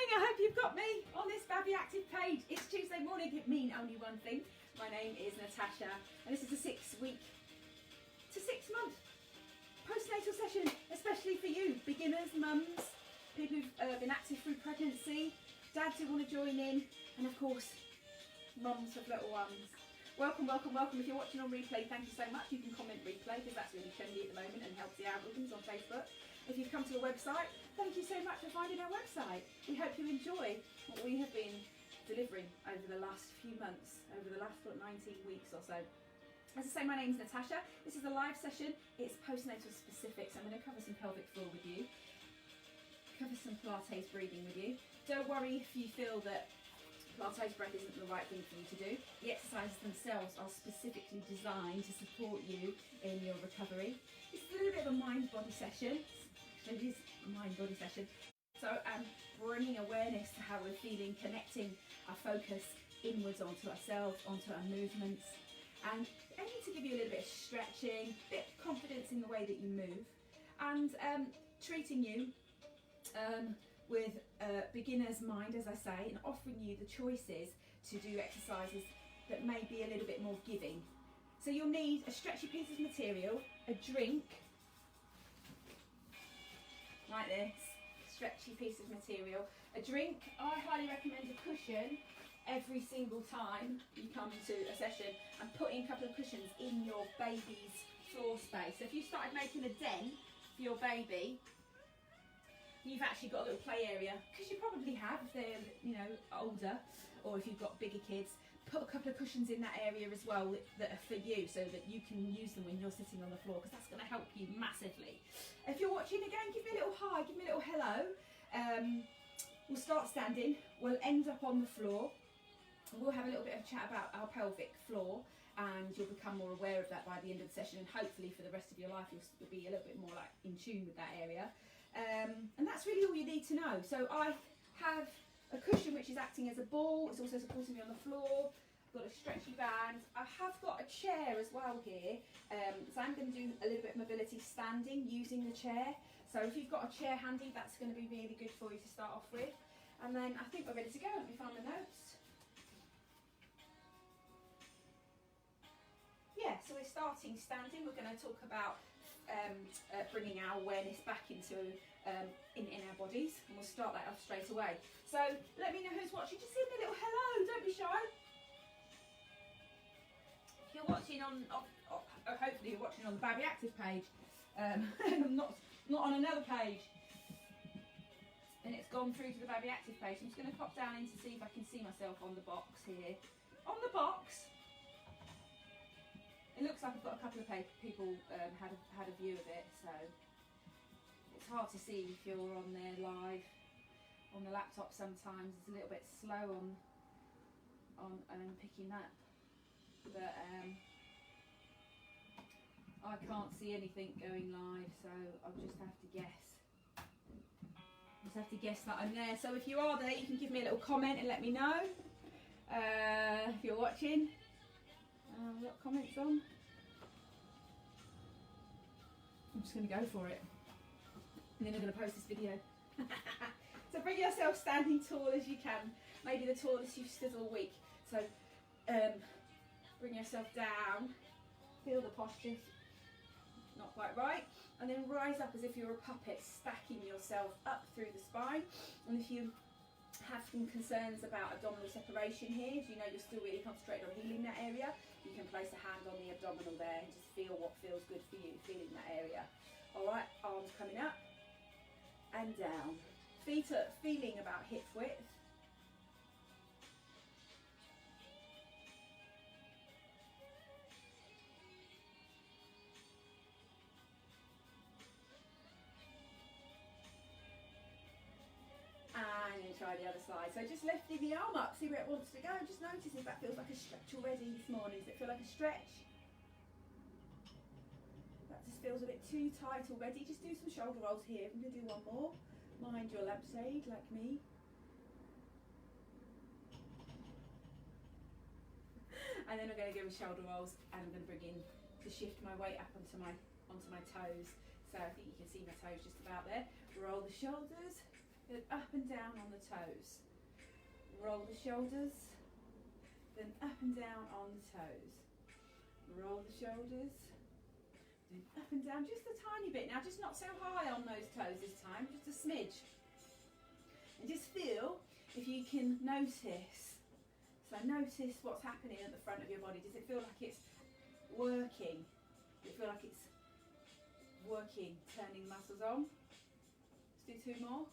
morning, I hope you've got me on this Babi Active page. It's Tuesday morning, it means only one thing. My name is Natasha and this is a 6 week to 6 month postnatal session, especially for you, beginners, mums, people who've been active through pregnancy, dads who want to join in, and of course, mums with little ones. Welcome, welcome, welcome. If you're watching on replay, thank you so much. You can comment replay because that's really trendy at the moment and helps the algorithms on Facebook. If you've come to the website, thank you so much for finding our website. We hope you enjoy what we have been delivering over the last few months, over the last 19 weeks or so. As I say, my name's Natasha. This is a live session. It's postnatal specific, so I'm going to cover some pelvic floor with you, cover some Pilates breathing with you. Don't worry if you feel that Pilates breath isn't the right thing for you to do. The exercises themselves are specifically designed to support you in your recovery. It's a little bit of a mind-body session. It is a mind-body session. So I'm bringing awareness to how we're feeling, connecting our focus inwards onto ourselves, onto our movements, and aiming to give you a little bit of stretching, a bit of confidence in the way that you move, and treating you with a beginner's mind, as I say, and offering you the choices to do exercises that may be a little bit more giving. So you'll need a stretchy piece of material, a drink, like this, stretchy piece of material, a drink. I highly recommend a cushion every single time you come to a session, and putting a couple of cushions in your baby's floor space. So if you started making a den for your baby, you've actually got a little play area, because you probably have if they're, you know, older, or if you've got bigger kids, put a couple of cushions in that area as well that are for you, so that you can use them when you're sitting on the floor, because that's going to help you massively. If you're watching again, give me a little hi, give me a little hello. We'll start standing, we'll end up on the floor, and we'll have a little bit of a chat about our pelvic floor, and you'll become more aware of that by the end of the session, and hopefully for the rest of your life you'll be a little bit more like in tune with that area. And that's really all you need to know. So I have a cushion which is acting as a ball, it's also supporting me on the floor. I've got a stretchy band. I have got a chair as well here, so I'm going to do a little bit of mobility standing using the chair. So if you've got a chair handy, that's going to be really good for you to start off with. And then I think we're ready to go. Let me find the notes. Yeah, so we're starting standing. We're going to talk about bringing our awareness back into in our bodies, and we'll start that off straight away. So let me know who's watching. Just give me a little hello, don't be shy. If you're watching on, hopefully you're watching on the Babi Active page, and I'm not on another page, and it's gone through to the Babi Active page. I'm just going to pop down in to see if I can see myself on the box here. On the box. It looks like I've got a couple of people had a view of it, so it's hard to see if you're on there live. On the laptop sometimes it's a little bit slow on picking up, but I can't see anything going live, so I'll just have to guess. Just have to guess that I'm there. So if you are there, you can give me a little comment and let me know if you're watching. We've got comments on. I'm just going to go for it, and then I'm going to post this video. So bring yourself standing tall as you can, maybe the tallest you've stood all week. So bring yourself down, feel the posture, not quite right, and then rise up as if you're a puppet, stacking yourself up through the spine. And if you have some concerns about abdominal separation here, if you know you're still really concentrated on healing that area, you can place a hand on the abdominal there and just feel what feels good for you, feeling that area. Alright, arms coming up and down. Feet up, feeling about hip width. And then try the other side. So just lifting the arm up, see where it wants to go. Just notice if that feels like a stretch already this morning. Does it feel like a stretch? That just feels a bit too tight already. Just do some shoulder rolls here. I'm going to do one more. Mind your lampshade, like me. And then I'm going to go with shoulder rolls, and I'm going to bring in to shift my weight up onto my toes. So I think you can see my toes just about there. Roll the shoulders. then up and down on the toes. Roll the shoulders, then up and down on the toes. Roll the shoulders, then up and down just a tiny bit. Now just not so high on those toes this time, just a smidge. And just feel if you can notice. So notice what's happening at the front of your body. Does it feel like it's working? Does it feel like it's working, turning muscles on? Let's do 2 more.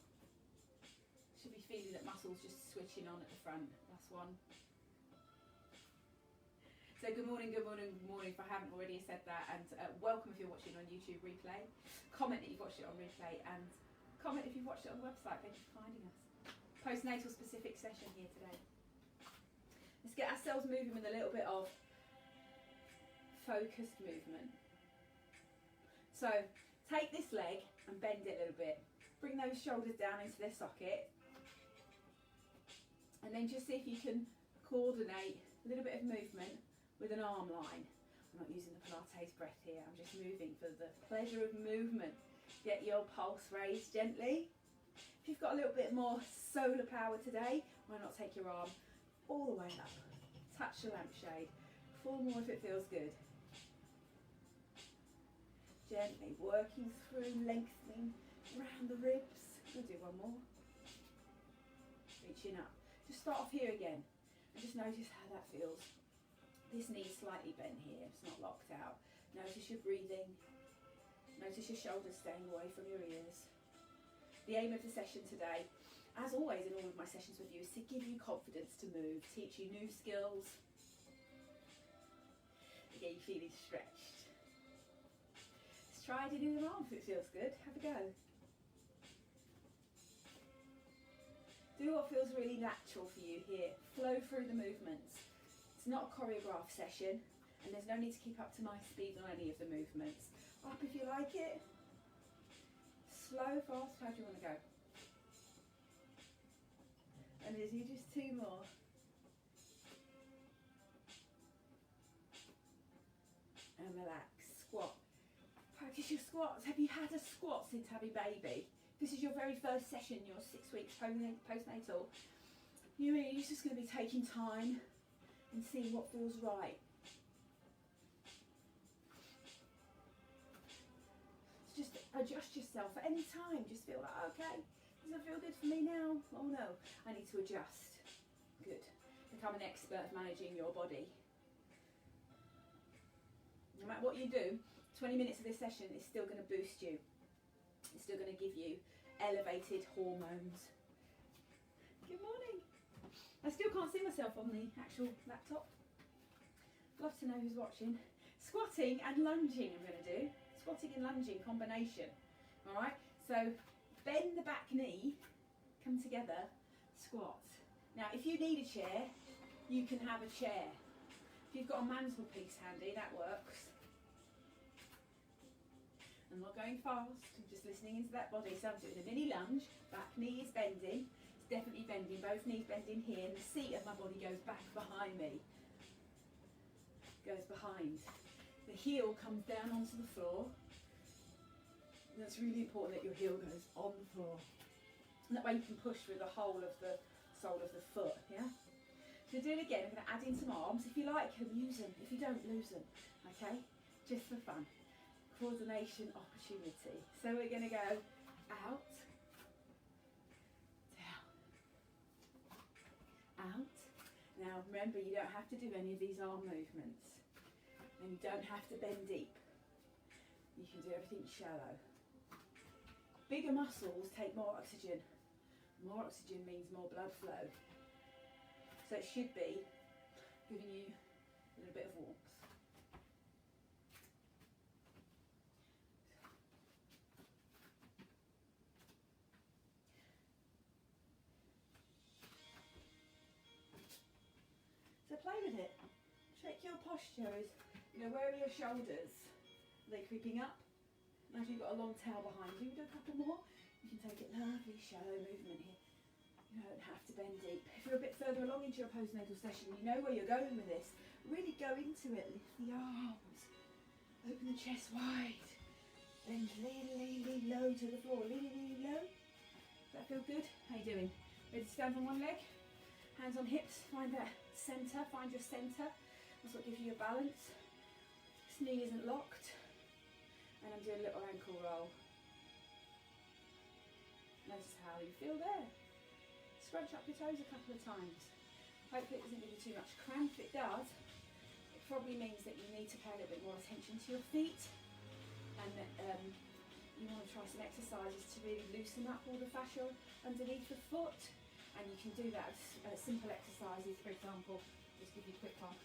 Should be feeling that muscles just switching on at the front. That's 1. So good morning, good morning, good morning if I haven't already said that, and welcome if you're watching on YouTube replay. Comment that you've watched it on replay, and comment if you've watched it on the website. Thank you for finding us. Postnatal specific session here today. Let's get ourselves moving with a little bit of focused movement. So take this leg and bend it a little bit. Bring those shoulders down into their socket. And then just see if you can coordinate a little bit of movement with an arm line. I'm not using the Pilates breath here, I'm just moving for the pleasure of movement. Get your pulse raised gently. If you've got a little bit more solar power today, why not take your arm all the way up. Touch the lampshade. 4 more if it feels good. Gently working through, lengthening around the ribs. We'll do 1 more. Reaching up. Just start off here again and just notice how that feels. This knee's slightly bent here, it's not locked out. Notice your breathing. Notice your shoulders staying away from your ears. The aim of the session today, as always in all of my sessions with you, is to give you confidence to move, teach you new skills, get you feeling stretched. Let's try it in your arm if it feels good. Have a go. Do what feels really natural for you here. Flow through the movements. It's not a choreographed session, and there's no need to keep up to my speed on any of the movements. Up if you like it. Slow, fast, how do you want to go? And as you just 2 more. And relax. Squat. Practice your squats. Have you had a squat since having baby? This is your very first session, your 6 weeks postnatal. You're just going to be taking time and seeing what feels right. Just adjust yourself at any time. Just feel like, okay, does it feel good for me now? Oh no, I need to adjust. Good. Become an expert at managing your body. No matter what you do, 20 minutes of this session is still going to boost you. It's still going to give you elevated hormones. Good morning. I still can't see myself on the actual laptop. Love to know who's watching. Squatting and lunging I'm going to do. Squatting and lunging combination. Alright, so bend the back knee, come together, squat. Now if you need a chair, you can have a chair. If you've got a mantelpiece handy, that works. I'm not going fast, I'm just listening into that body. So I'm doing a mini lunge, back knee is bending, it's definitely bending, both knees bending here, and the seat of my body goes back behind me. Goes behind. The heel comes down onto the floor. And that's really important that your heel goes on the floor. And that way you can push through the whole of the sole of the foot, yeah? So do it again, I'm going to add in some arms. If you like them, use them. If you don't, lose them, okay? Just for fun. Coordination opportunity. So we're going to go out, down, out. Now remember, you don't have to do any of these arm movements, and you don't have to bend deep. You can do everything shallow. Bigger muscles take more oxygen. More oxygen means more blood flow. So it should be giving you a little bit of warmth. So play with it. Check your postures. Where are your shoulders? Are they creeping up? Imagine you've got a long tail behind you. Do a couple more. You can take it lovely, shallow movement here. You don't have to bend deep. If you're a bit further along into your postnatal session, you know where you're going with this. Really go into it. Lift the arms. Open the chest wide. Bend really, really low to the floor. Really, really low. Does that feel good? How you doing? Ready to stand on one leg? Hands on hips, find that centre, find your centre. That's what gives you your balance. This knee isn't locked. And I'm doing a little ankle roll. Notice how you feel there. Scrunch up your toes a couple of times. Hopefully it doesn't give you too much cramp. If it does, it probably means that you need to pay a little bit more attention to your feet, and that you want to try some exercises to really loosen up all the fascia underneath the foot. And you can do that as simple exercises. For example, just give you a quick one.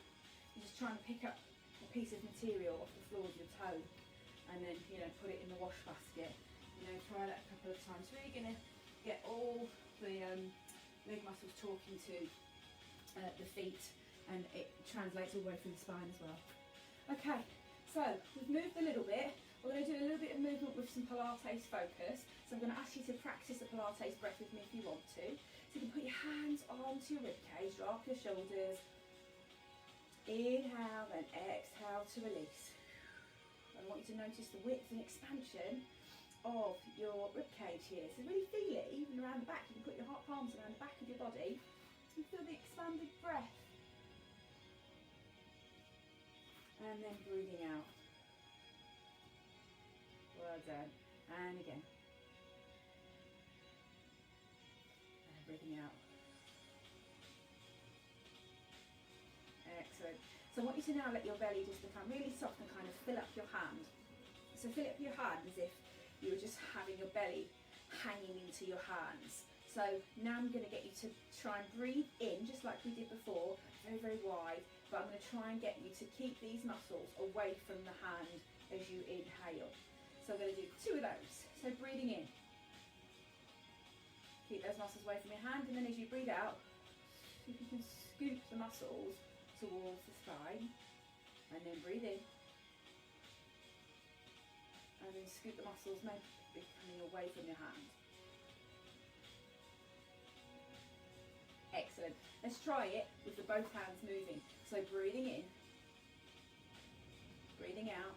You're just trying to pick up a piece of material off the floor with your toe, and then put it in the wash basket. Try that a couple of times. Really going to get all the leg muscles talking to the feet, and it translates all the way through the spine as well. Okay, so we've moved a little bit. We're going to do a little bit of movement with some Pilates focus. So I'm going to ask you to practice a Pilates breath with me if you want to. So you can put your hands onto your ribcage, drop your shoulders. Inhale and exhale to release. I want you to notice the width and expansion of your ribcage here. So really feel it, even around the back. You can put your hot palms around the back of your body and feel the expanded breath. And then breathing out. Well done. And again. And breathing out. Excellent. So I want you to now let your belly just become really soft and kind of fill up your hand. So fill up your hand as if you were just having your belly hanging into your hands. So now I'm going to get you to try and breathe in, just like we did before, very, very wide. But I'm going to try and get you to keep these muscles away from the hand as you inhale. So I'm going to do 2 of those. So breathing in. Keep those muscles away from your hand, and then as you breathe out, see if you can scoop the muscles towards the spine, and then breathe in. And then scoop the muscles, maybe coming away from your hand. Excellent. Let's try it with the both hands moving. So breathing in, breathing out.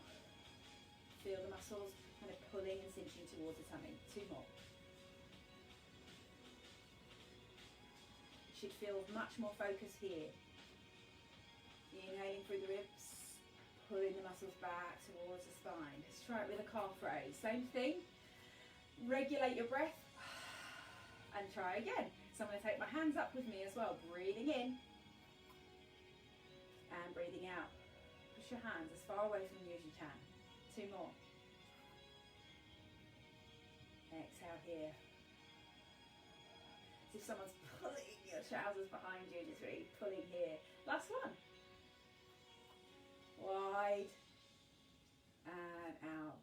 Feel the muscles kind of pulling and cinching towards the tummy. 2 more. You should feel much more focus here. Inhaling through the ribs, pulling the muscles back towards the spine. Let's try it with a calf raise. Same thing. Regulate your breath and try again. So I'm going to take my hands up with me as well. Breathing in and breathing out. Push your hands as far away from you as you can. 2 more. Exhale here. As if someone's pulling your trousers behind you, just really pulling here. Last one. Wide and out.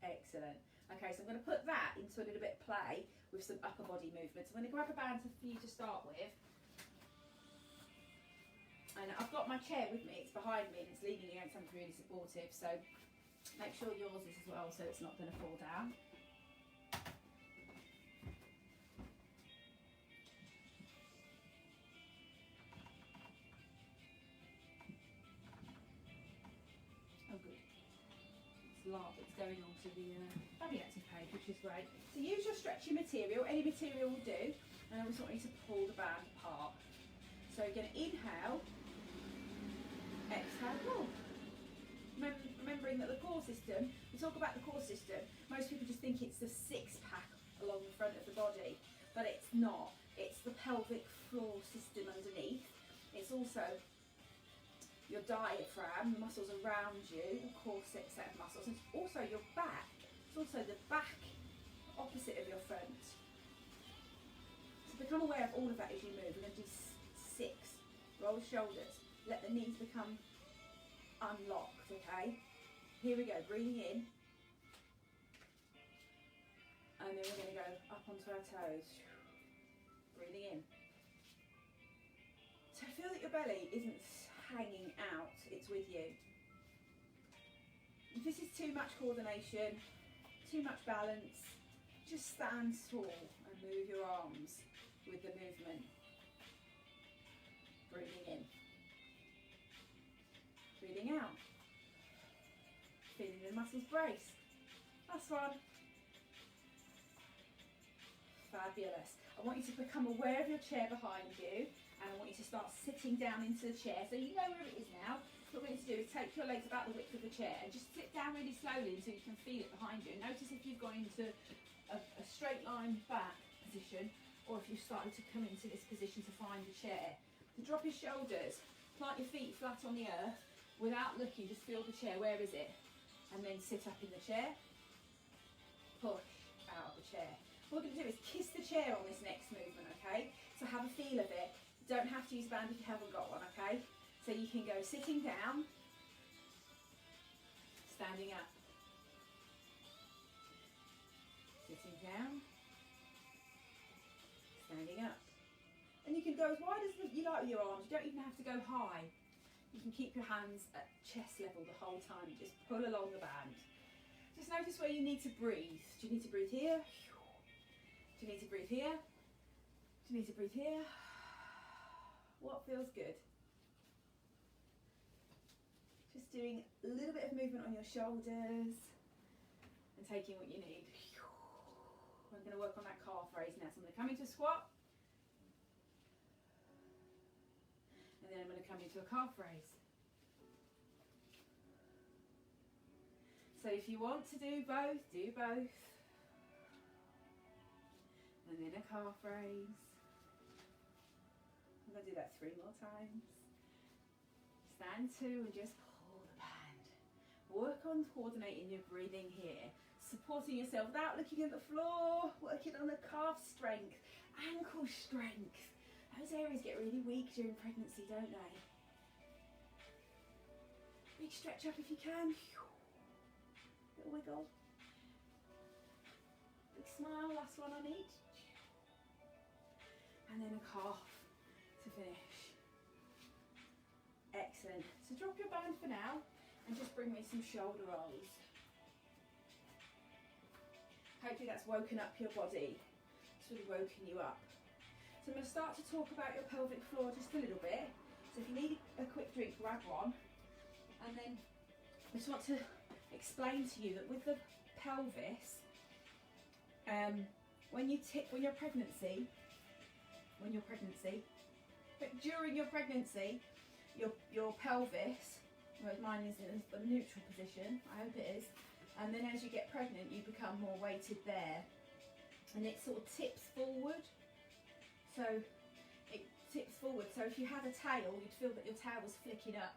Excellent. Okay, so I'm going to put that into a little bit of play with some upper body movements. I'm going to grab a band for you to start with. And I've got my chair with me, it's behind me and it's leaning against something really supportive, so make sure yours is as well so it's not going to fall down. Oh good. It's going on to the Babi Actif page, which is great. So use your stretchy material, any material will do, and I just want you to pull the band apart. So you're going to inhale, exhale, pull. Remembering that the core system, we talk about the core system, most people just think it's the 6-pack along the front of the body, but it's not. It's the pelvic floor system underneath. It's also your diaphragm, the muscles around you, the core set of muscles. It's also your back. It's also the back opposite of your front. So become aware of all of that as you move. We're going to do 6. Roll the shoulders. Let the knees become unlocked, okay? Here we go, breathing in. And then we're going to go up onto our toes. Breathing in. So feel that your belly isn't hanging out, it's with you. If this is too much coordination, too much balance, just stand tall and move your arms with the movement. Breathing in. Breathing out. Feeling the muscles brace. Last one. Fabulous. I want you to become aware of your chair behind you, and I want you to start sitting down into the chair. So you know where it is now. What we're going to do is take your legs about the width of the chair and just sit down really slowly until you can feel it behind you. And notice if you've gone into a straight line back position, or if you've started to come into this position to find the chair. To drop your shoulders, plant your feet flat on the earth without looking, just feel the chair. Where is it? And then sit up in the chair. Push out of the chair. What we're going to do is kiss the chair on this next movement, okay? So have a feel of it. You don't have to use a band if you haven't got one, okay? So you can go sitting down, standing up, sitting down, standing up. And you can go as wide as you like with your arms. You don't even have to go high. You can keep your hands at chest level the whole time. You just pull along the band. Just notice where you need to breathe. Do you need to breathe here? Do you need to breathe here? Do you need to breathe here? What feels good? Just doing a little bit of movement on your shoulders and taking what you need. I'm going to work on that calf raise now. So I'm going to come into a squat. And then I'm going to come into a calf raise. So if you want to do both, do both. And then a calf raise. I'm going to do that 3 more times. Stand 2 and just pull the band. Work on coordinating your breathing here. Supporting yourself without looking at the floor. Working on the calf strength, ankle strength. Those areas get really weak during pregnancy, don't they? Big stretch up if you can. Little wiggle. Big smile, last one on each. And then a calf to finish. Excellent. So drop your band for now and just bring me some shoulder rolls. Hopefully that's woken up your body. It's really woken you up. So I'm going to start to talk about your pelvic floor just a little bit. So if you need a quick drink, grab one. And then I just want to explain to you that with the pelvis, when you're pregnant, but during your pregnancy, your pelvis, whereas mine is in a neutral position, I hope it is, and then as you get pregnant, you become more weighted there, and it sort of tips forward. So it tips forward. So if you had a tail, you'd feel that your tail was flicking up.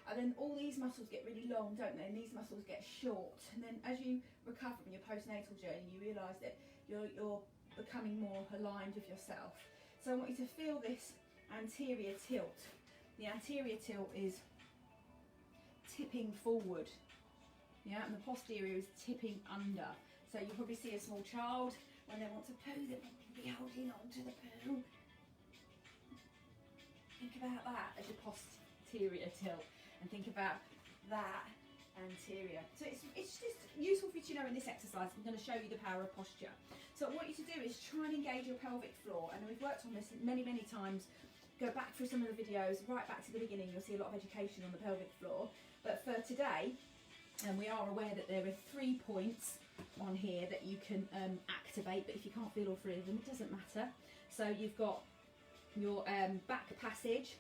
And then all these muscles get really long, don't they? And these muscles get short. And then as you recover from your postnatal journey, you realise that you're becoming more aligned with yourself. So I want you to feel this anterior tilt. The anterior tilt is tipping forward. Yeah, and the posterior is tipping under. So you'll probably see a small child when they want to poo, they will be holding on to the poo. Think about that as your posterior tilt, and think about that anterior. So it's just useful for you to know in this exercise. I'm going to show you the power of posture. So what I want you to do is try and engage your pelvic floor, and we've worked on this many times. Go back through some of the videos, right back to the beginning, you'll see a lot of education on the pelvic floor. But for today, and we are aware that there are 3 points on here that you can activate, but if you can't feel all 3 of them, it doesn't matter. So you've got your back passage,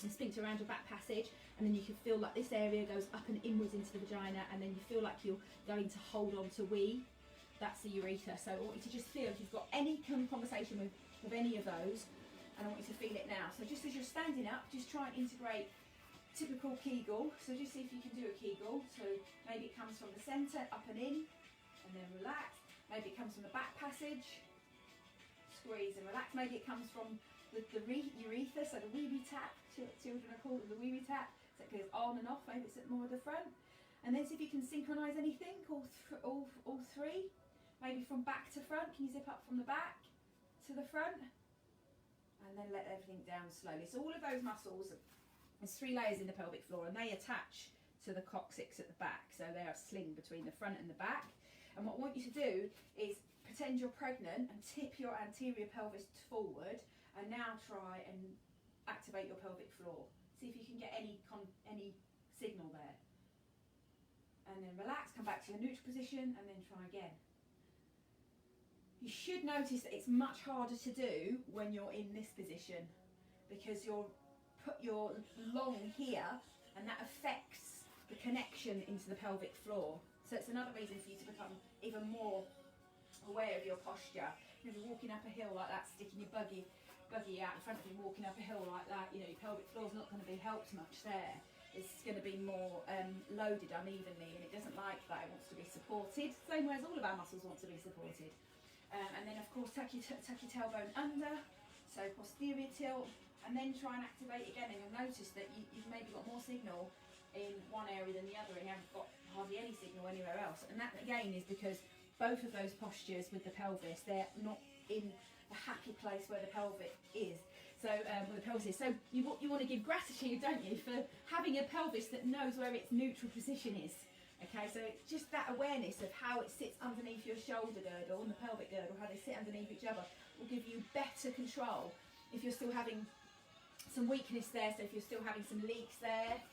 and sphincter around your back passage, and then you can feel like this area goes up and inwards into the vagina, and then you feel like you're going to hold on to wee. That's the urethra. So I want you to just feel if you've got any conversation with any of those, and I want you to feel it now. So just as you're standing up, just try and integrate typical Kegel. So just see if you can do a Kegel. So maybe it comes from the centre, up and in, and then relax. Maybe it comes from the back passage, squeeze and relax. Maybe it comes from the urethra, so the wee tap. Children are called the wee tap. So it goes on and off. Maybe it's at more at the front. And then see if you can synchronise anything, all 3. Maybe from back to front. Can you zip up from the back to the front? And then let everything down slowly. So all of those muscles, there's 3 layers in the pelvic floor, and they attach to the coccyx at the back. So they're a sling between the front and the back. And what I want you to do is pretend you're pregnant and tip your anterior pelvis forward, and now try and activate your pelvic floor. See if you can get any signal there. And then relax, come back to your neutral position, and then try again. You should notice that it's much harder to do when you're in this position, because you're put your long here, and that affects the connection into the pelvic floor. So it's another reason for you to become even more aware of your posture. You know, if you're walking up a hill like that, sticking your buggy out in front of you, walking up a hill like that, you know, your pelvic floor's not going to be helped much there. It's going to be more loaded unevenly, and it doesn't like that. It wants to be supported, same way as all of our muscles want to be supported. And then of course tuck your tailbone under, so posterior tilt, and then try and activate again, and you'll notice that you've maybe got more signal in one area than the other, and you haven't got hardly any signal anywhere else. And that again is because both of those postures with the pelvis, they're not in the happy place where the pelvic is. So where the pelvis is. So you want to give gratitude, don't you, for having a pelvis that knows where its neutral position is. Okay, so just that awareness of how it sits underneath your shoulder girdle and the pelvic girdle, how they sit underneath each other, will give you better control. If you're still having some weakness there, so if you're still having some leaks there,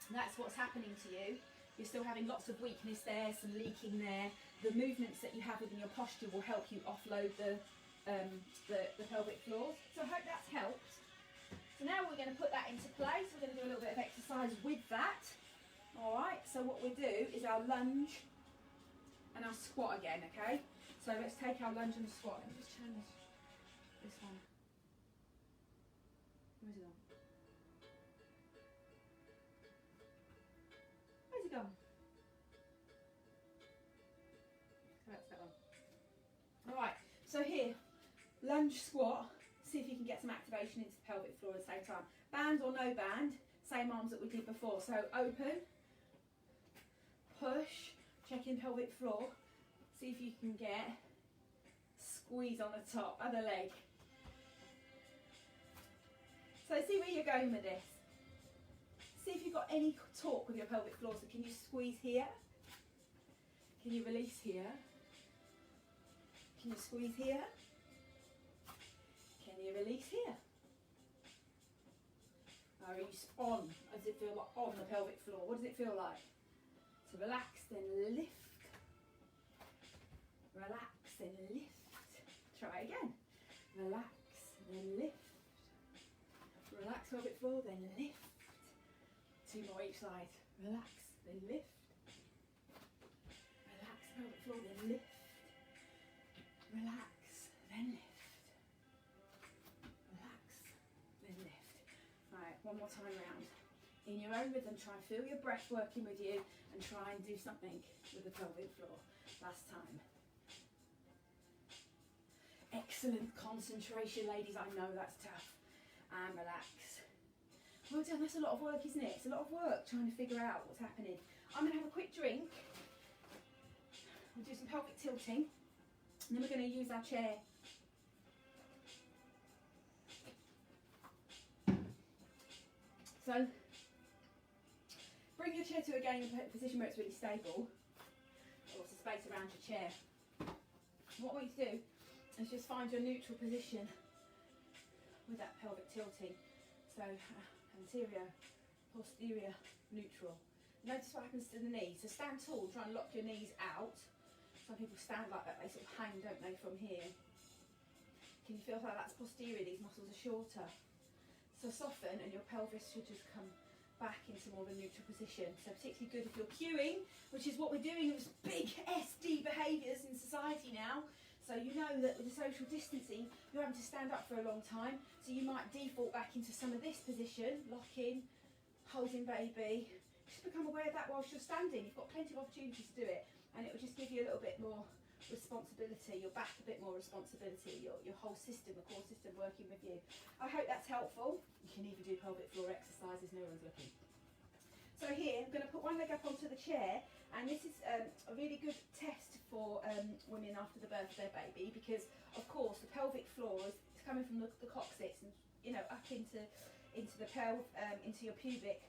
that's what's happening to you. You're still having lots of weakness there, some leaking there. The movements that you have within your posture will help you offload the pelvic floors. So I hope that's helped. So now we're going to put that into place. We're going to do a little bit of exercise with that. Alright, so what we do is our lunge and our squat again, okay? So let's take our lunge and squat. Let me just turn this one. Where's it gone? Where's it gone? So that's that one. Alright, so here, lunge, squat. See if you can get some activation into the pelvic floor at the same time. Band or no band, same arms that we did before. So open, push, check in pelvic floor, see if you can get squeeze on the top, other leg. So see where you're going with this. See if you've got any torque with your pelvic floor. So can you squeeze here? Can you release here? Can you squeeze here? Can you release here? Are you on? Does it feel like on the pelvic floor? What does it feel like? So relax, then lift. Relax, then lift. Try again. Relax, then lift. Relax pelvic floor, then lift. Two more each side. Relax, then lift. Relax pelvic floor, then lift. Relax, then lift. Relax, then lift. Right, one more time round. In your own rhythm, try and feel your breath working with you, and try and do something with the pelvic floor. Last time. Excellent concentration, ladies. I know that's tough. And relax. Well done. That's a lot of work, isn't it? It's a lot of work trying to figure out what's happening. I'm going to have a quick drink. We'll do some pelvic tilting. And then we're going to use our chair. So, bring your chair to a position where it's really stable. Lots of space around your chair. What we do is just find your neutral position with that pelvic tilting. So, anterior, posterior, neutral. Notice what happens to the knees. So stand tall, try and lock your knees out. Some people stand like that, they sort of hang, don't they, from here. Can you feel how that's posterior? These muscles are shorter. So soften, and your pelvis should just come back into more of a neutral position. So particularly good if you're queuing, which is what we're doing with big SD behaviours in society now. So you know that with the social distancing, you're having to stand up for a long time. So you might default back into some of this position, lock in, holding baby. Just become aware of that whilst you're standing. You've got plenty of opportunities to do it, and it will just give you a little bit more responsibility, your back a bit more responsibility, your whole system, the core system working with you. I hope that's helpful. You can even do pelvic floor exercises, no one's looking. So here, I'm going to put one leg up onto the chair, and this is a really good test for women after the birth of their baby, because of course the pelvic floor is coming from the coccyx and, you know, up into your pubic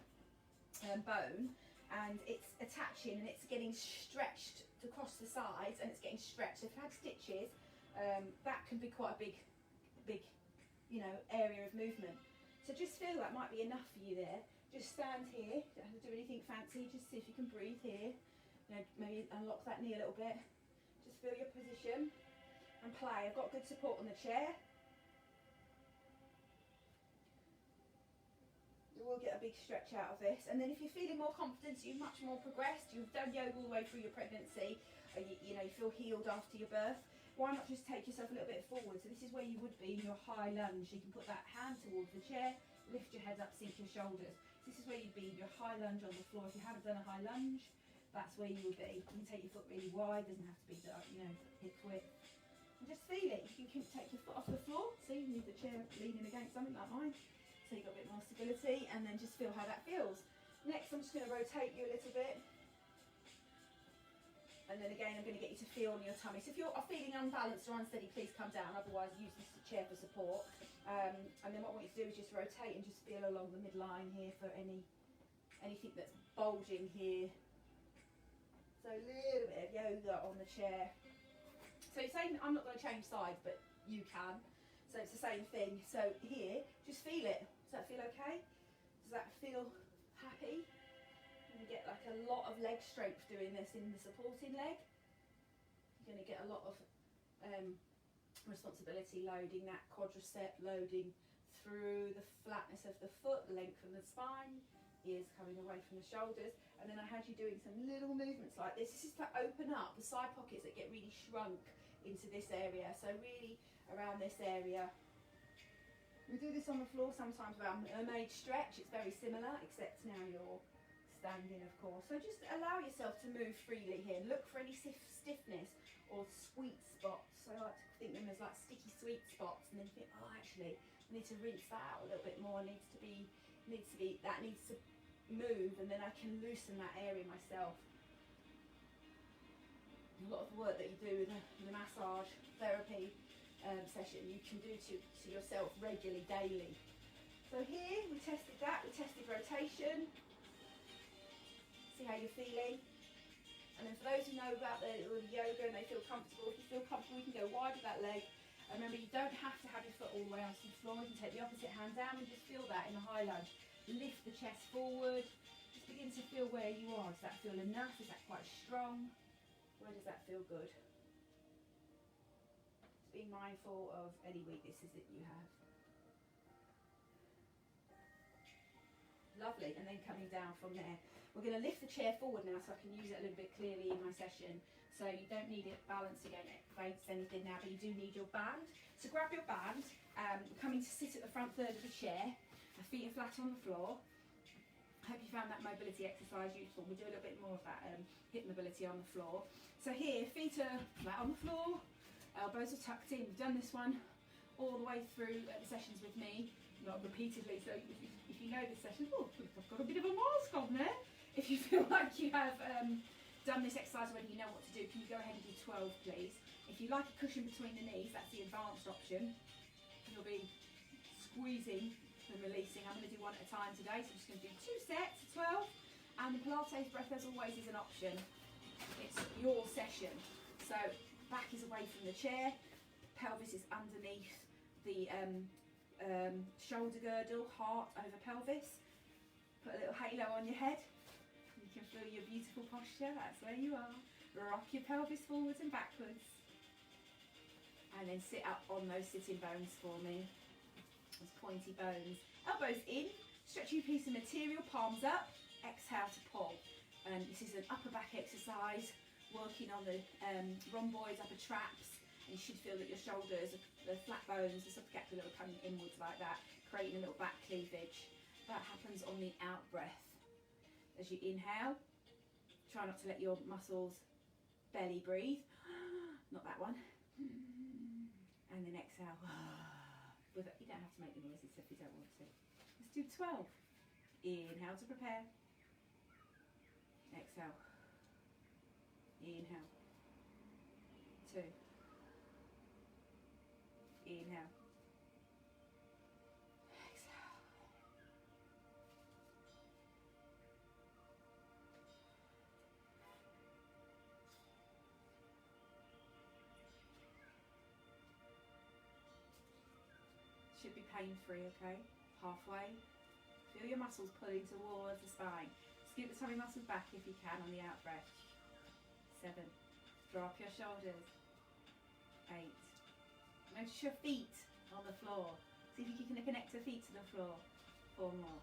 bone, and it's attaching and it's getting stretched across the sides, and it's getting stretched. If you've had stitches, that can be quite a big, you know, area of movement. So just feel that might be enough for you there. Just stand here, don't have to do anything fancy, just see if you can breathe here. You know, maybe unlock that knee a little bit. Just feel your position. play. I've got good support on the chair. You will get a big stretch out of this. And then if you're feeling more confident, you're much more progressed, you've done yoga all the way through your pregnancy, you know, you feel healed after your birth, why not just take yourself a little bit forward? So this is where you would be in your high lunge. You can put that hand towards the chair, lift your head up, sink your shoulders. This is where you'd be in your high lunge on the floor. If you haven't done a high lunge, that's where you would be. You can take your foot really wide, doesn't have to be, you know, hip width. And just feel it. You can take your foot off the floor. See, you need the chair leaning against something like mine. So you've got a bit more stability, and then just feel how that feels. Next, I'm just going to rotate you a little bit. And then again, I'm going to get you to feel on your tummy. So if you're feeling unbalanced or unsteady, please come down. Otherwise, use this chair for support. And then what I want you to do is just rotate and just feel along the midline here for anything that's bulging here. So a little bit of yoga on the chair. So you're saying I'm not going to change sides, but you can. So it's the same thing. So here, just feel it. Does that feel okay? Does that feel happy? You're going to get like a lot of leg strength doing this in the supporting leg. You're going to get a lot of responsibility loading that quadricep, loading through the flatness of the foot, lengthen the spine, ears coming away from the shoulders. And then I had you doing some little movements like this. This is to open up the side pockets that get really shrunk into this area. So really around this area. We do this on the floor sometimes around mermaid stretch. It's very similar, except now you're standing, of course. So just allow yourself to move freely here. Look for any stiffness or sweet spots. So I like to think them as like sticky sweet spots, and then think, oh, actually, I need to rinse that out a little bit more. That needs to move, and then I can loosen that area myself. A lot of work that you do in the massage therapy session you can do to yourself regularly, daily. So here we tested that, we tested rotation, see how you're feeling. And then for those who know about the yoga and they feel comfortable, if you feel comfortable, you can go wide with that leg. And remember, you don't have to have your foot all the way onto the floor. You can take the opposite hand down and just feel that in the high lunge. Lift the chest forward, just begin to feel where you are. Does that feel enough? Is that quite strong? Where does that feel good? Be mindful of any weaknesses that you have. Lovely, and then coming down from there. We're going to lift the chair forward now so I can use it a little bit clearly in my session. So you don't need it balanced against anything now, but you do need your band. So grab your band, coming to sit at the front third of the chair. My feet are flat on the floor. I hope you found that mobility exercise useful. We'll do a little bit more of that hip mobility on the floor. So here, feet are flat on the floor. Elbows are tucked in. We've done this one all the way through the sessions with me, not repeatedly. So if you know this session, oh, I've got a bit of a mask on there. If you feel like you have done this exercise already, you know what to do, can you go ahead and do 12, please? If you like a cushion between the knees, that's the advanced option. You'll be squeezing and releasing. I'm going to do one at a time today, so I'm just going to do 2 sets of 12. And the Pilates breath, as always, is an option. It's your session. So back is away from the chair, pelvis is underneath the shoulder girdle, heart over pelvis. Put a little halo on your head. You can feel your beautiful posture, that's where you are. Rock your pelvis forwards and backwards. And then sit up on those sitting bones for me. Those pointy bones. Elbows in, stretch your piece of material, palms up, exhale to pull. And this is an upper back exercise, working on the rhomboids, upper traps, and you should feel that your shoulders, the flat bones, the subscapular are coming inwards like that, creating a little back cleavage. That happens on the out breath. As you inhale, try not to let your muscles belly breathe. Not that one. And then exhale. You don't have to make the noises if you don't want to. Let's do 12. Inhale to prepare. Exhale. Inhale. 2. Inhale. Exhale. Should be pain-free, okay? Halfway. Feel your muscles pulling towards the spine. Scoop the tummy muscles back if you can on the out breath. 7. Drop your shoulders. 8. Notice your feet on the floor. See if you can connect the feet to the floor. 4 more.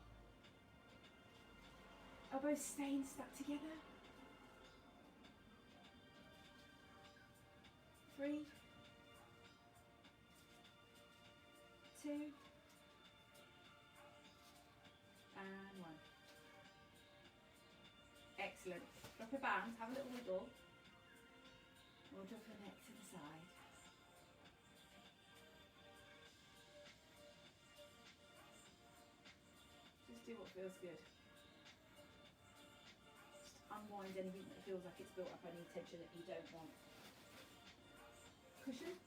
Elbows staying stuck together. 3, 2, and 1. Excellent. Drop your band, have a little wiggle. Or drop your neck to the side. Just do what feels good. Just unwind anything that feels like it's built up, any tension that you don't want. Cushion.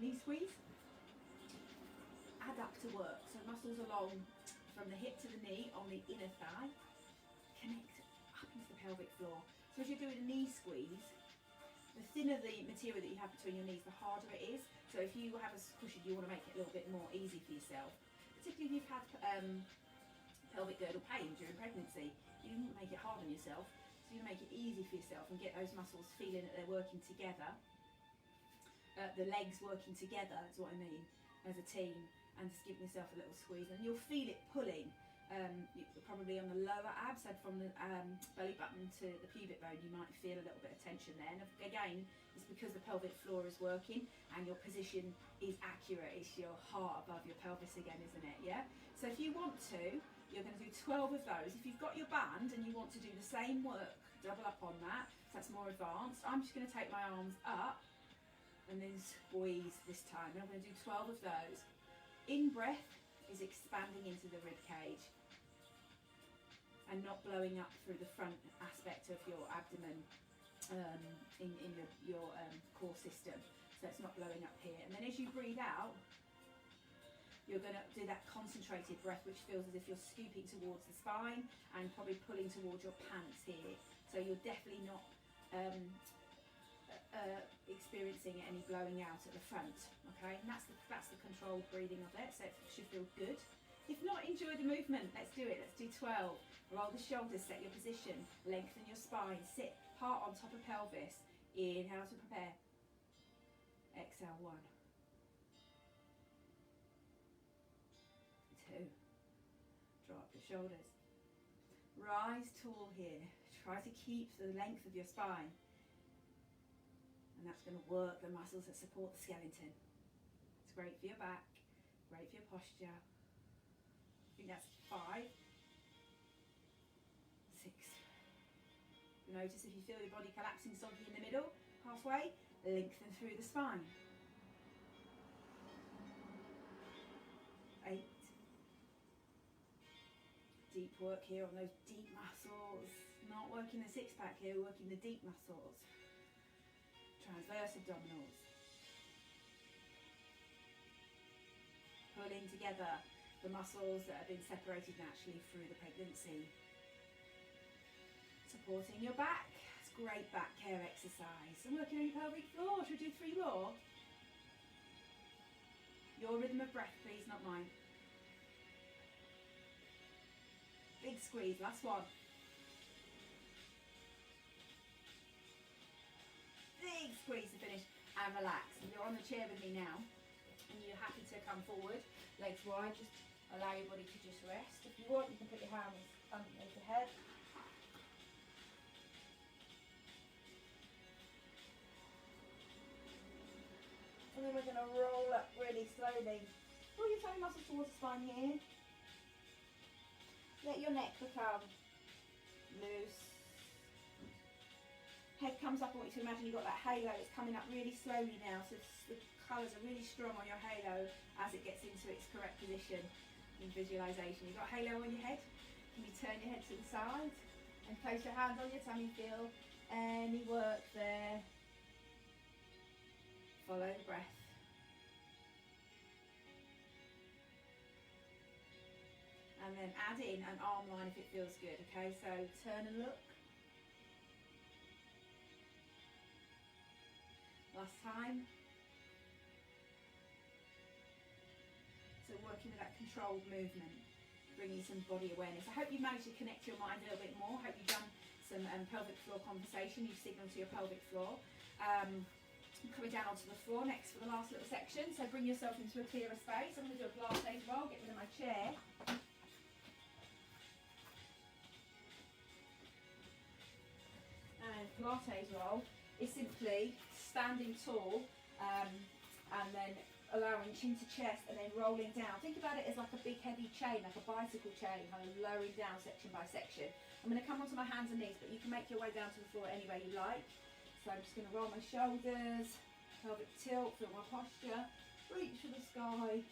Knee squeeze. Adductor work. So muscles along from the hip to the knee on the inner thigh. Connect up into the pelvic floor. So as you're doing a knee squeeze, the thinner the material that you have between your knees, the harder it is. So if you have a cushion, you want to make it a little bit more easy for yourself. Particularly if you've had pelvic girdle pain during pregnancy, you don't make it hard on yourself. So you make it easy for yourself and get those muscles feeling that they're working together. The legs working together is what I mean, as a team, and just giving yourself a little squeeze, and you'll feel it pulling. Probably on the lower abs, so from the belly button to the pubic bone, you might feel a little bit of tension there. And again, it's because the pelvic floor is working and your position is accurate. It's your heart above your pelvis again, isn't it? Yeah. So if you want to, you're going to do 12 of those. If you've got your band and you want to do the same work, double up on that. So that's more advanced. I'm just going to take my arms up and then squeeze this time. And I'm going to do 12 of those. In breath is expanding into the rib cage and not blowing up through the front aspect of your abdomen in your core system. So it's not blowing up here. And then as you breathe out, you're going to do that concentrated breath, which feels as if you're scooping towards the spine and probably pulling towards your pants here. So you're definitely not experiencing any blowing out at the front, okay? And that's the controlled breathing of it, so it should feel good. If not, enjoy the movement. Let's do it. Let's do 12. Roll the shoulders, set your position, lengthen your spine, sit heart on top of pelvis. Inhale to prepare. Exhale, 1. 2. Draw up your shoulders. Rise tall here. Try to keep the length of your spine. And that's going to work the muscles that support the skeleton. It's great for your back, great for your posture. I think that's 5, 6. Notice if you feel your body collapsing soggy in the middle, halfway, lengthen through the spine. 8. Deep work here on those deep muscles. Not working the six-pack here, working the deep muscles. Transverse abdominals. Pulling together the muscles that have been separated naturally through the pregnancy. Supporting your back. It's great back care exercise. And working on your pelvic floor. Should we do 3 more? Your rhythm of breath, please, not mine. Big squeeze, last one. Big squeeze to finish and relax. And you're on the chair with me now and you're happy to come forward, legs wide, just allow your body to just rest. If you want, you can put your hands underneath your head. And then we're going to roll up really slowly. Pull your tummy muscles towards the spine here. Let your neck become loose. Head comes up. I want you to imagine you've got that halo. It's coming up really slowly now. So the colours are really strong on your halo as it gets into its correct position in visualisation. You've got halo on your head. Can you turn your head to the side and place your hands on your tummy? Feel any work there. Follow the breath. And then add in an arm line if it feels good, okay? So turn and look. Last time. So working with that controlled movement, bringing some body awareness. I hope you've managed to connect your mind a little bit more. I hope you've done some pelvic floor conversation. You've signalled to your pelvic floor. I'm coming down onto the floor next for the last little section, so bring yourself into a clearer space. I'm going to do a Pilates roll, get rid of my chair. And Pilates roll is simply standing tall and then allowing chin to chest and then rolling down. Think about it as like a big heavy chain, like a bicycle chain, kind of lowering down section by section. I'm going to come onto my hands and knees, but you can make your way down to the floor any way you like. So I'm just going to roll my shoulders, pelvic tilt, feel my posture, reach for the sky,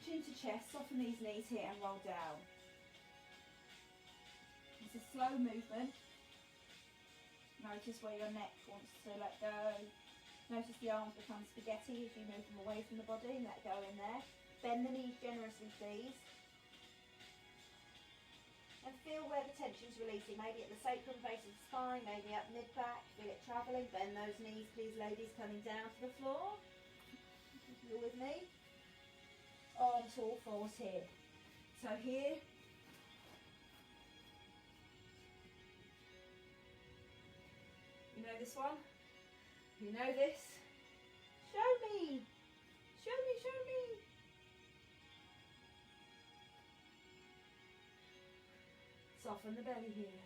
chin to chest, soften these knees here and roll down. It's a slow movement. Notice where your neck wants to let go. Notice the arms become spaghetti as you move them away from the body and let go in there. Bend the knees generously, please. And feel where the tension's releasing, maybe at the sacrum, base of the spine, maybe up mid-back, feel it travelling. Bend those knees, please, ladies, coming down to the floor. You're with me? Arms to all fours here. So here, you know this one? You know this? Show me! Show me, show me! Soften the belly here.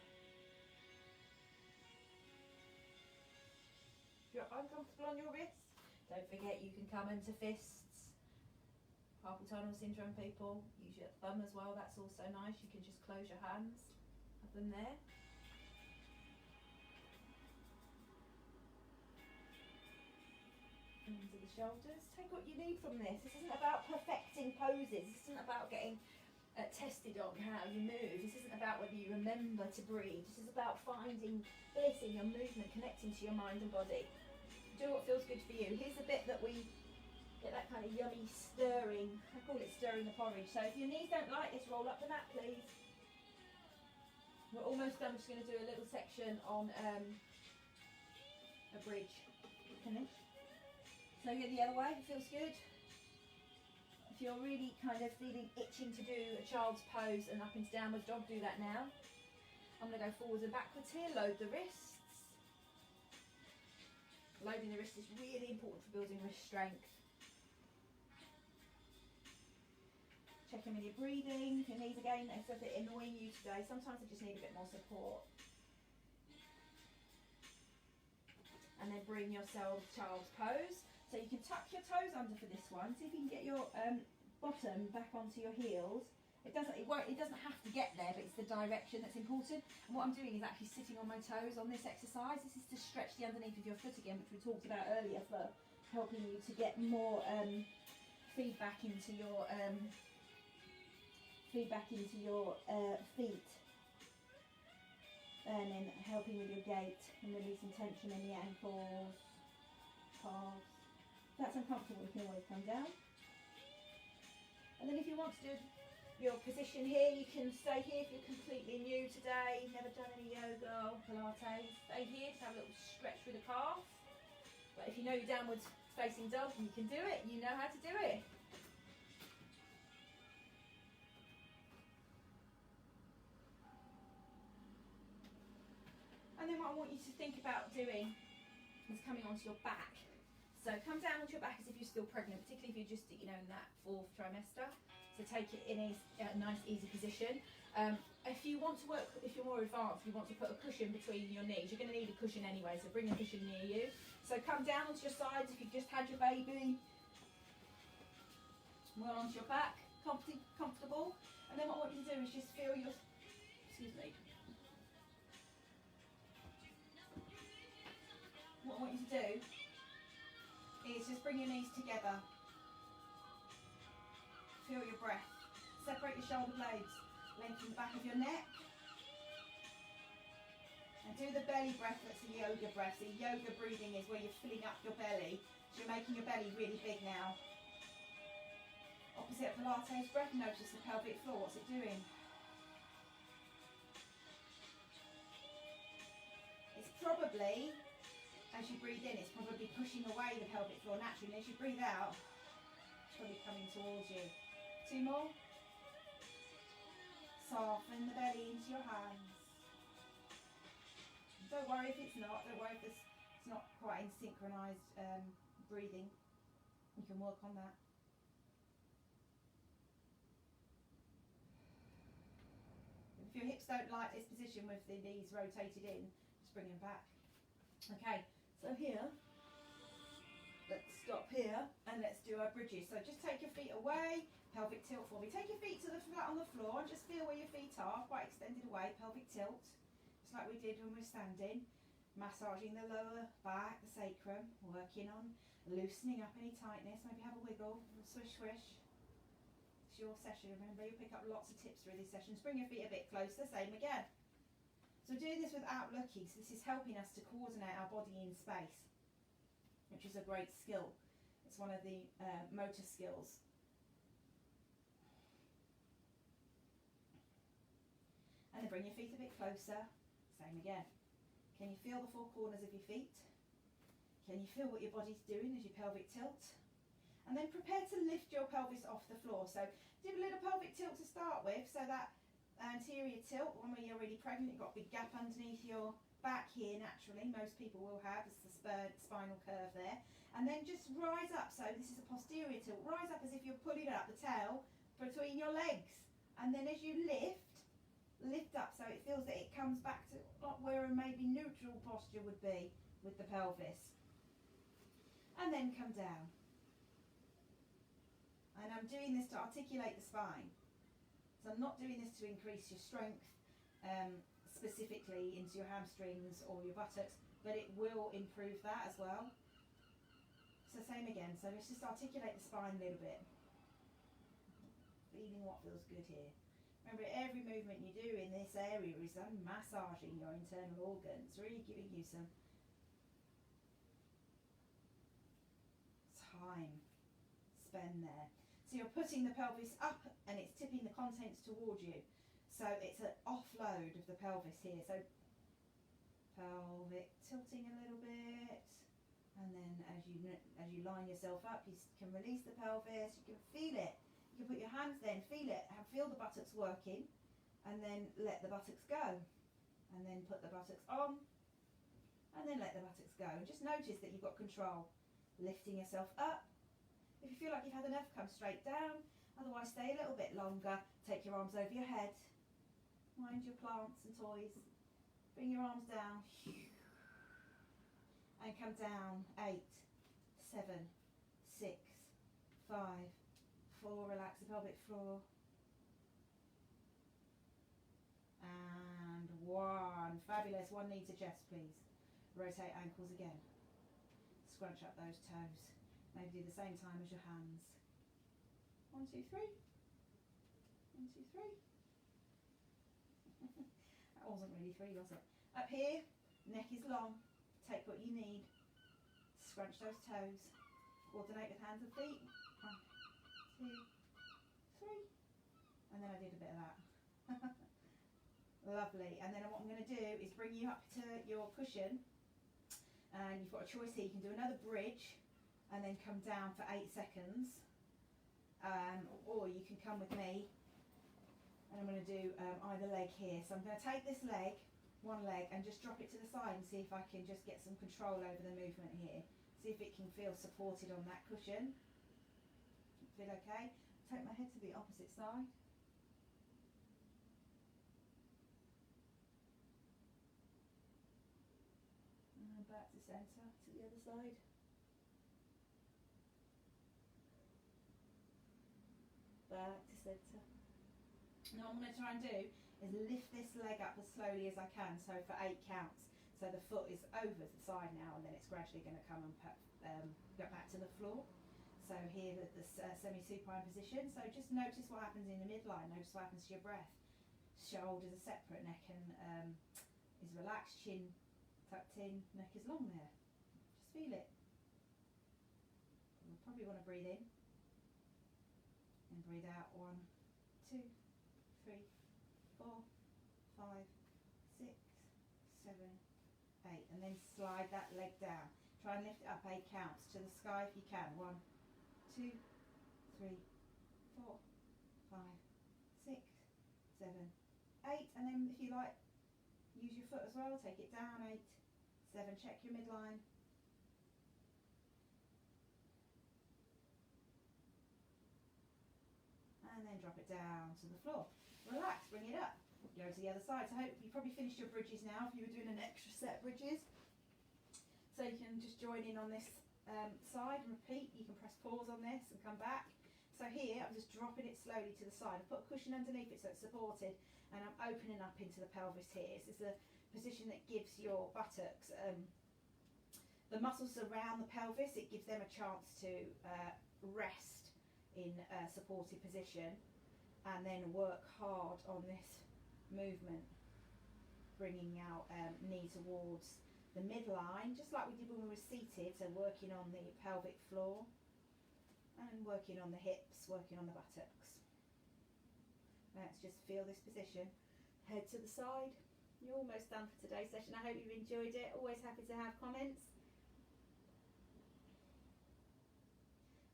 If you're uncomfortable on your wrists, don't forget you can come into fists. Carpal tunnel syndrome people, use your thumb as well, that's also nice. You can just close your hands, have them there. Into the shoulders. Take what you need from this. This isn't about perfecting poses. This isn't about getting tested on how you move. This isn't about whether you remember to breathe. This is about finding bliss in your movement, connecting to your mind and body. Do what feels good for you. Here's the bit that we get that kind of yummy stirring. I call it stirring the porridge. So if your knees don't like this, roll up the mat, please. We're almost done. I'm just going to do a little section on a bridge. Finish. So go the other way, it feels good. If you're really kind of feeling itching to do a child's pose and up into downward dog, do that now. I'm going to go forwards and backwards here, load the wrists. Loading the wrist is really important for building wrist strength. Check in with your breathing. If your knees again, if they're annoying you today, sometimes they just need a bit more support. And then bring yourself child's pose. So you can tuck your toes under for this one. See if you can get your bottom back onto your heels. It doesn't have to get there, but it's the direction that's important. And what I'm doing is actually sitting on my toes on this exercise. This is to stretch the underneath of your foot again, which we talked about earlier, for helping you to get more feedback into your feet, and then helping with your gait and releasing tension in the ankles, calves. If that's uncomfortable, you can always come down. And then if you want to do your position here, you can stay here if you're completely new today, never done any yoga or Pilates. Stay here to have a little stretch through the calf. But if you know your downwards facing dog, you can do it. You know how to do it. And then what I want you to think about doing is coming onto your back. So come down onto your back as if you're still pregnant, particularly if you're just, in that 4th trimester. So take it in a nice, easy position. If you want to work, if you're more advanced, you want to put a cushion between your knees. You're going to need a cushion anyway, so bring a cushion near you. So come down onto your sides if you've just had your baby. Well onto your back, comfortable. And then what I want you to do is just feel your, What I want you to do is just bring your knees together. Feel your breath. Separate your shoulder blades. Lengthen the back of your neck. And do the belly breath. That's a yoga breath. So yoga breathing is where you're filling up your belly. So you're making your belly really big now. Opposite of Pilates breath, notice the pelvic floor. What's it doing? It's probably, as you breathe in, it's probably pushing away the pelvic floor naturally. And as you breathe out, it's probably coming towards you. 2 more. Soften the belly into your hands. Don't worry if it's not. Don't worry if it's not quite in synchronised breathing. You can work on that. If your hips don't like this position with the knees rotated in, just bring them back. Okay, so here, let's stop here and let's do our bridges. So just take your feet away, pelvic tilt for me. Take your feet to the flat on the floor and just feel where your feet are, quite extended away, pelvic tilt, just like we did when we were standing. Massaging the lower back, the sacrum, working on loosening up any tightness. Maybe have a wiggle, swish swish. It's your session. Remember, you'll pick up lots of tips through these sessions. Bring your feet a bit closer, same again. So doing this without looking, so this is helping us to coordinate our body in space, which is a great skill. It's one of the motor skills. And then bring your feet a bit closer, same again. Can you feel the four corners of your feet? Can you feel what your body's doing as you pelvic tilt? And then prepare to lift your pelvis off the floor. So do a little pelvic tilt to start with, so that anterior tilt, one where you're really pregnant, you've got a big gap underneath your back here naturally, most people will have, it's the spinal curve there. And then just rise up, so this is a posterior tilt, rise up as if you're pulling up the tail between your legs. And then as you lift up so it feels that it comes back to where a maybe neutral posture would be with the pelvis. And then come down. And I'm doing this to articulate the spine. So I'm not doing this to increase your strength specifically into your hamstrings or your buttocks, but it will improve that as well. So same again, so let's just articulate the spine a little bit. Feeling what feels good here. Remember, every movement you do in this area is massaging your internal organs, really giving you some time spent there. So you're putting the pelvis up and it's tipping the contents towards you. So it's an offload of the pelvis here. So pelvic tilting a little bit, and then as you line yourself up, you can release the pelvis. You can feel it. You can put your hands there and feel it. Feel the buttocks working, and then let the buttocks go, and then put the buttocks on, and then let the buttocks go. And just notice that you've got control. Lifting yourself up. If you feel like you've had enough, come straight down. Otherwise, stay a little bit longer. Take your arms over your head. Mind your plants and toys. Bring your arms down. And come down. 8, 7, 6, 5, 4. Relax the pelvic floor. And 1. Fabulous. One knee to chest, please. Rotate ankles again. Scrunch up those toes. Maybe do the same time as your hands. 1, 2, 3. 1, 2, 3. That wasn't really 3, was it? Up here, neck is long. Take what you need. Scrunch those toes. Coordinate with hands and feet. 1, 2, 3. And then I did a bit of that. Lovely. And then what I'm going to do is bring you up to your cushion. And you've got a choice here. You can do another bridge and then come down for 8 seconds. Or you can come with me, and I'm going to do either leg here. So I'm going to take this leg, one leg, and just drop it to the side and see if I can just get some control over the movement here. See if it can feel supported on that cushion. Feel okay? Take my head to the opposite side. And back to centre, to the other side. Back to centre. Now what I'm going to try and do is lift this leg up as slowly as I can, so for 8 counts. So the foot is over the side now, and then it's gradually going to come and go back to the floor. So here the semi-supine position. So just notice what happens in the midline. Notice what happens to your breath. Shoulders are separate, neck and is relaxed, chin tucked in, neck is long there. Just feel it. You'll probably want to breathe in. And breathe out. 1, 2, 3, 4, 5, 6, 7, 8. And then slide that leg down. Try and lift it up 8 counts to the sky if you can. 1, 2, 3, 4, 5, 6, 7, 8. And then if you like, use your foot as well. Take it down. 8, 7. Check your midline. then drop it down to the floor. Relax, bring it up. Go to the other side. So I hope you probably finished your bridges now if you were doing an extra set of bridges. So you can just join in on this side and repeat. You can press pause on this and come back. So here I'm just dropping it slowly to the side. I've put a cushion underneath it so it's supported, and I'm opening up into the pelvis here. This is a position that gives your buttocks, the muscles around the pelvis, it gives them a chance to rest in a supported position, and then work hard on this movement, bringing out knee towards the midline, just like we did when we were seated, so working on the pelvic floor and working on the hips, working on the buttocks. Let's just feel this position. Head to the side. You're almost done for today's session. I hope you've enjoyed it. Always happy to have comments.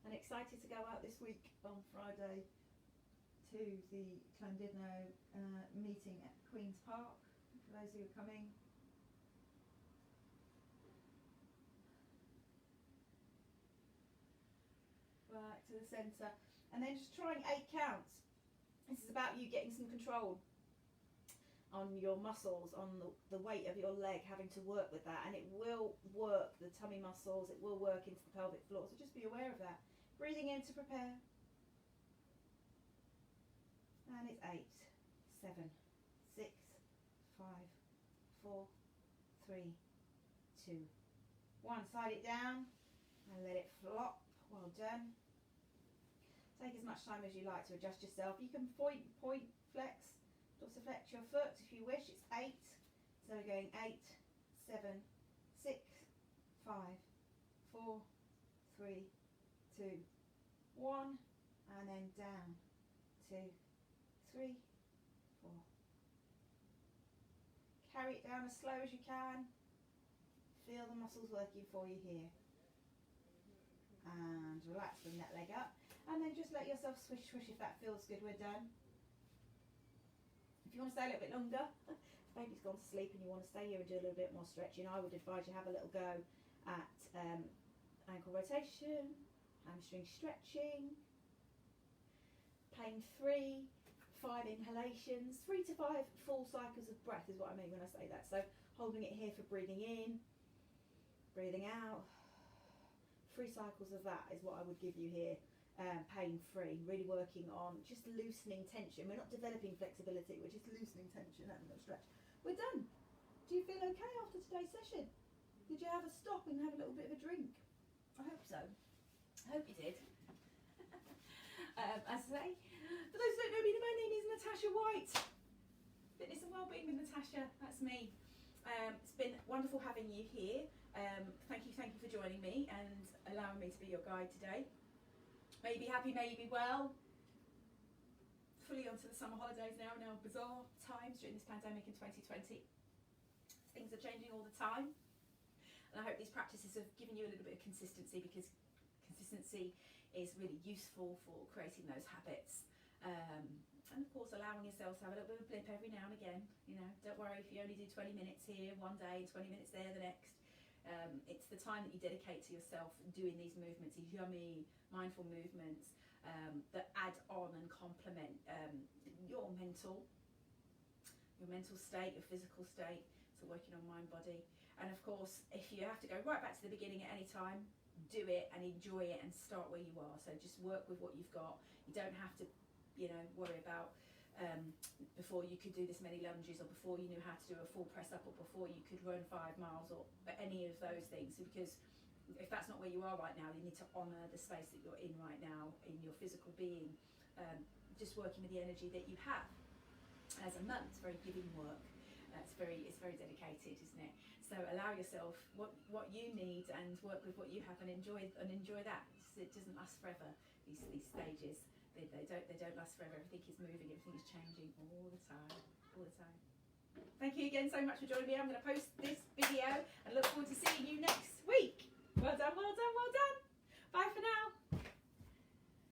And excited to go out this week on Friday to the Llandudno meeting at Queen's Park, for those who are coming. Back to the centre, and then just trying 8 counts. This is about you getting some control on your muscles, on the weight of your leg, having to work with that, and it will work the tummy muscles, it will work into the pelvic floor, so just be aware of that. Breathing in to prepare, and it's 8, 7, 6, 5, 4, 3, 2, 1. Slide it down and let it flop. Well done. Take as much time as you like to adjust yourself. You can point, flex, dorsiflex your foot if you wish. It's 8. So we're going 8, 7, 6, 5, 4, 3, 2, 1. And then down. 2, 3, 4. Carry it down as slow as you can. Feel the muscles working for you here. And relax, bring that leg up, and then just let yourself swish if that feels good. We're done. If you want to stay a little bit longer, if baby's gone to sleep and you want to stay here and do a little bit more stretching, I would advise you have a little go at ankle rotation, hamstring stretching, pain free, 5 inhalations, 3 to 5 full cycles of breath is what I mean when I say that. So holding it here for breathing in, breathing out. 3 cycles of that is what I would give you here, pain free, really working on just loosening tension. We're not developing flexibility, we're just loosening tension, having a little stretch. We're done. Do you feel okay after today's session? Did you have a stop and have a little bit of a drink? I hope so. I hope you did. As I say, for those who don't know me, my name is Natasha White. Fitness and Wellbeing with Natasha, that's me. It's been wonderful having you here. Thank you for joining me and allowing me to be your guide today. May you be happy, may you be well. Fully onto the summer holidays now bizarre times during this pandemic in 2020. Things are changing all the time. And I hope these practices have given you a little bit of consistency, because consistency is really useful for creating those habits. And of course allowing yourself to have a little bit of a blip every now and again. You know, don't worry if you only do 20 minutes here one day and 20 minutes there the next. It's the time that you dedicate to yourself doing these movements, these yummy mindful movements that add on and complement your mental state, your physical state. So working on mind, body. And of course, if you have to go right back to the beginning at any time, do it and enjoy it and start where you are. So just work with what you've got. You don't have to, you know, worry about before you could do this many lunges, or before you knew how to do a full press up, or before you could run 5 miles, or any of those things. Because if that's not where you are right now, you need to honour the space that you're in right now in your physical being. Just working with the energy that you have. As a mum, it's very giving work. It's very dedicated, isn't it? So allow yourself what you need and work with what you have, and enjoy that. It doesn't last forever. These stages, they don't last forever. Everything is moving, everything is changing all the time. Thank you again so much for joining me. I'm going to post this video and look forward to seeing you next week. Well done. Bye for now.